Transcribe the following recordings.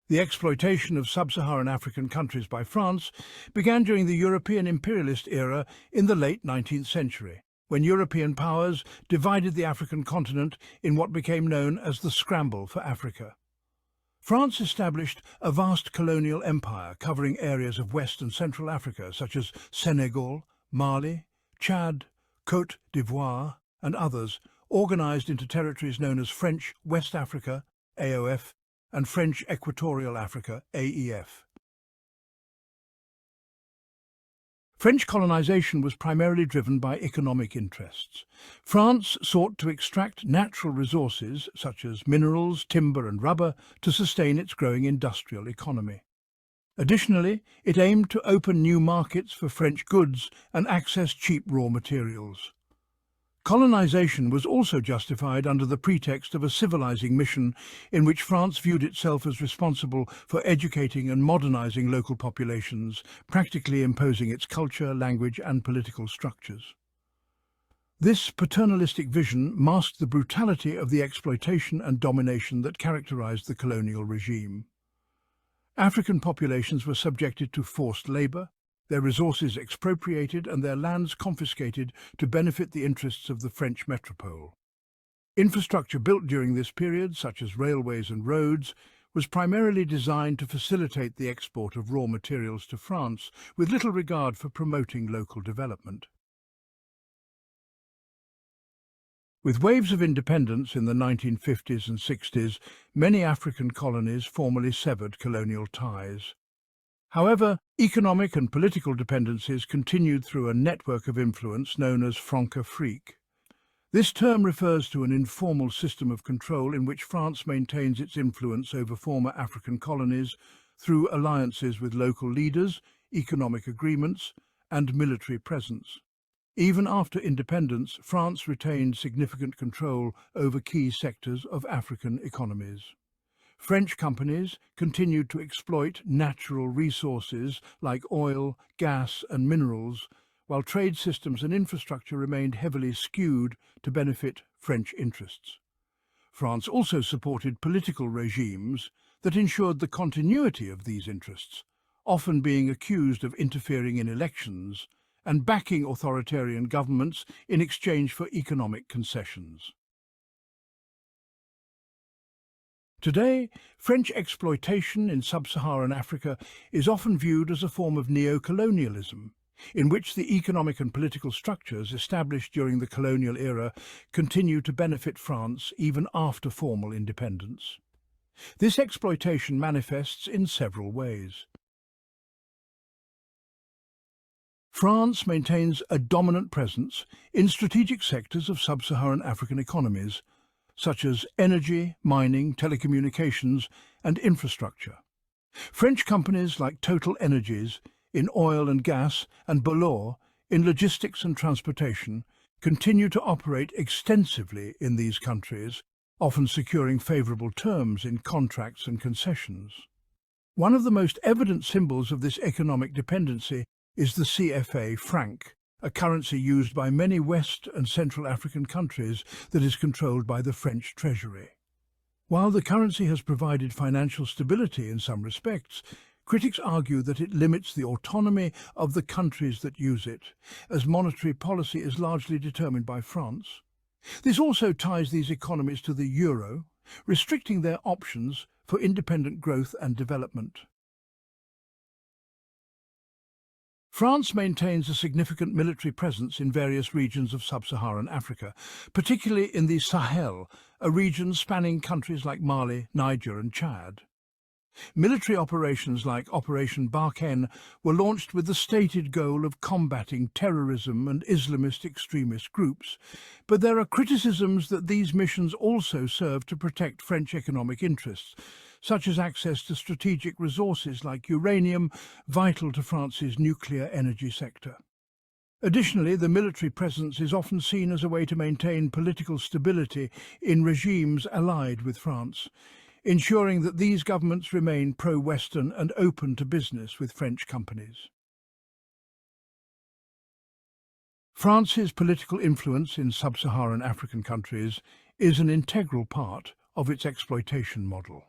The exploitation of sub-Saharan African countries by France began during the European imperialist era in the late 19th century, when European powers divided the African continent in what became known as the Scramble for Africa. France established a vast colonial empire covering areas of West and Central Africa such as Senegal, Mali, Chad, Côte d'Ivoire and others, organised into territories known as French West Africa, AOF, and French Equatorial Africa, AEF. French colonization was primarily driven by economic interests. France sought to extract natural resources such as minerals, timber and rubber to sustain its growing industrial economy. Additionally, it aimed to open new markets for French goods and access cheap raw materials. Colonization was also justified under the pretext of a civilizing mission in which France viewed itself as responsible for educating and modernizing local populations, practically imposing its culture, language and political structures. This paternalistic vision masked the brutality of the exploitation and domination that characterized the colonial regime. African populations were subjected to forced labor, their resources expropriated and their lands confiscated to benefit the interests of the French metropole. Infrastructure built during this period, such as railways and roads, was primarily designed to facilitate the export of raw materials to France, with little regard for promoting local development. With waves of independence in the 1950s and 60s, many African colonies formally severed colonial ties. However, economic and political dependencies continued through a network of influence known as Françafrique. This term refers to an informal system of control in which France maintains its influence over former African colonies through alliances with local leaders, economic agreements, and military presence. Even after independence, France retained significant control over key sectors of African economies. French companies continued to exploit natural resources like oil, gas and minerals, while trade systems and infrastructure remained heavily skewed to benefit French interests. France also supported political regimes that ensured the continuity of these interests, often being accused of interfering in elections and backing authoritarian governments in exchange for economic concessions. Today, French exploitation in sub-Saharan Africa is often viewed as a form of neocolonialism, in which the economic and political structures established during the colonial era continue to benefit France even after formal independence. This exploitation manifests in several ways. France maintains a dominant presence in strategic sectors of sub-Saharan African economies, such as energy, mining, telecommunications and infrastructure. French companies like Total Energies in oil and gas and Ballot in logistics and transportation continue to operate extensively in these countries, often securing favourable terms in contracts and concessions. One of the most evident symbols of this economic dependency is the CFA franc, a currency used by many West and Central African countries that is controlled by the French treasury. While the currency has provided financial stability in some respects, critics argue that it limits the autonomy of the countries that use it, as monetary policy is largely determined by France. This also ties these economies to the euro, restricting their options for independent growth and development. France maintains a significant military presence in various regions of sub-Saharan Africa, particularly in the Sahel, a region spanning countries like Mali, Niger and Chad. Military operations like Operation Barkhane were launched with the stated goal of combating terrorism and Islamist extremist groups, but there are criticisms that these missions also serve to protect French economic interests, such as access to strategic resources like uranium, vital to France's nuclear energy sector. Additionally, the military presence is often seen as a way to maintain political stability in regimes allied with France, ensuring that these governments remain pro-Western and open to business with French companies. France's political influence in sub-Saharan African countries is an integral part of its exploitation model.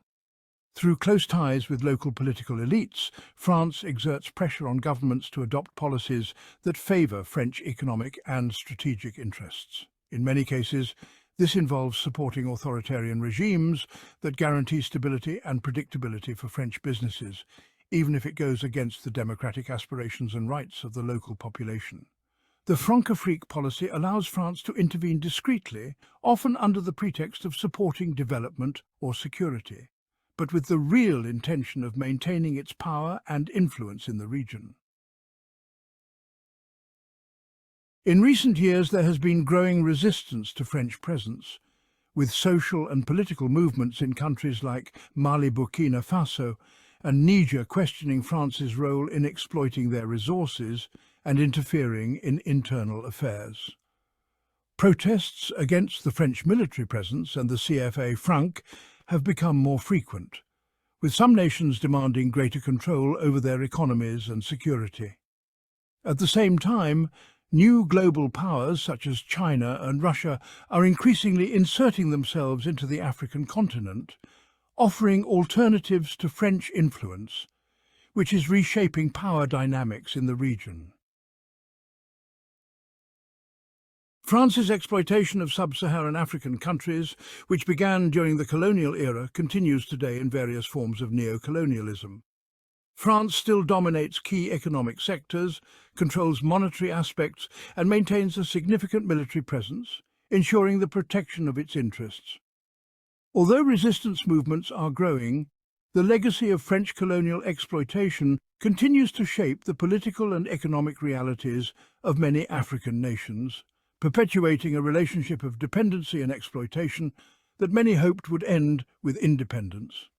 Through close ties with local political elites, France exerts pressure on governments to adopt policies that favour French economic and strategic interests. In many cases, this involves supporting authoritarian regimes that guarantee stability and predictability for French businesses, even if it goes against the democratic aspirations and rights of the local population. The Françafrique policy allows France to intervene discreetly, often under the pretext of supporting development or security, but with the real intention of maintaining its power and influence in the region. In recent years, there has been growing resistance to French presence, with social and political movements in countries like Mali, Burkina Faso, and Niger questioning France's role in exploiting their resources and interfering in internal affairs. Protests against the French military presence and the CFA franc have become more frequent, with some nations demanding greater control over their economies and security. At the same time, new global powers such as China and Russia are increasingly inserting themselves into the African continent, offering alternatives to French influence, which is reshaping power dynamics in the region. France's exploitation of sub-Saharan African countries, which began during the colonial era, continues today in various forms of neocolonialism. France still dominates key economic sectors, controls monetary aspects, and maintains a significant military presence, ensuring the protection of its interests. Although resistance movements are growing, the legacy of French colonial exploitation continues to shape the political and economic realities of many African nations, perpetuating a relationship of dependency and exploitation that many hoped would end with independence.